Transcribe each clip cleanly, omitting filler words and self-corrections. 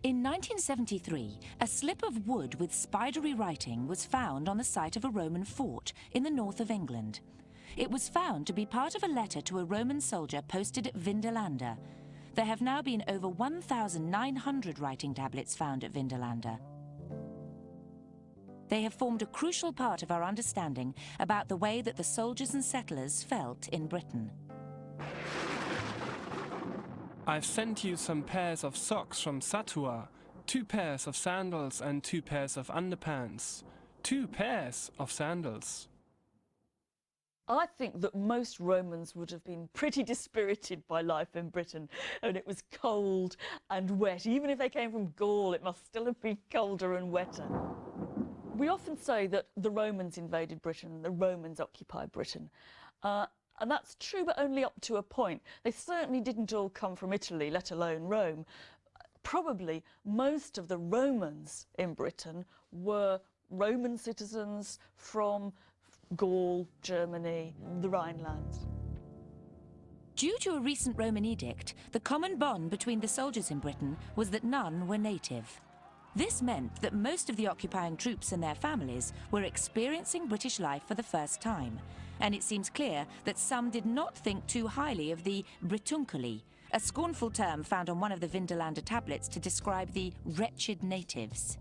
In 1973, a slip of wood with spidery writing was found on the site of a Roman fort in the north of England. It was found to be part of a letter to a Roman soldier posted at Vindolanda. There have now been over 1,900 writing tablets found at Vindolanda. They have formed a crucial part of our understanding about the way that the soldiers and settlers felt in Britain. I've sent you some pairs of socks from Satua, 2 pairs of sandals and 2 pairs of underpants. 2 pairs of sandals. I think that most Romans would have been pretty dispirited by life in Britain, and it was cold and wet. Even if they came from Gaul, it must still have been colder and wetter. We often say that the Romans invaded Britain, the Romans occupied Britain. And that's true, but only up to a point. They certainly didn't all come from Italy, let alone Rome. Probably most of the Romans in Britain were Roman citizens from Gaul, Germany, the Rhinelands. Due to a recent Roman edict, the common bond between the soldiers in Britain was that none were native. This meant that most of the occupying troops and their families were experiencing British life for the first time, and it seems clear that some did not think too highly of the Brittunculi, a scornful term found on one of the Vindolanda tablets to describe the wretched natives.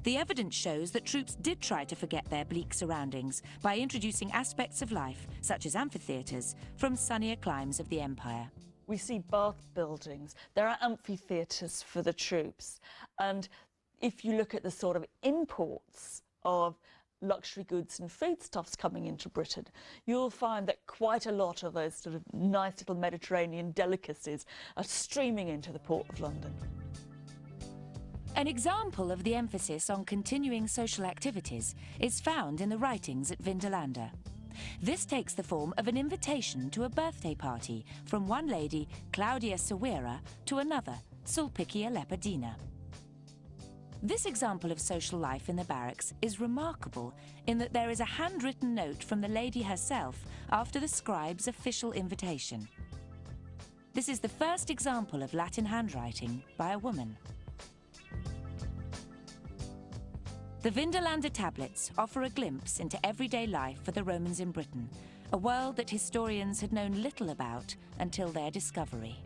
The evidence shows that troops did try to forget their bleak surroundings by introducing aspects of life, such as amphitheatres, from sunnier climes of the empire. We see bath buildings, there are amphitheatres for the troops, and if you look at the sort of imports of luxury goods and foodstuffs coming into Britain, you'll find that quite a lot of those sort of nice little Mediterranean delicacies are streaming into the Port of London. An example of the emphasis on continuing social activities is found in the writings at Vindolanda. This takes the form of an invitation to a birthday party from one lady, Claudia Sawira, to another, Sulpicia Leopardina. This example of social life in the barracks is remarkable in that there is a handwritten note from the lady herself after the scribe's official invitation. This is the first example of Latin handwriting by a woman. The Vindolanda tablets offer a glimpse into everyday life for the Romans in Britain, a world that historians had known little about until their discovery.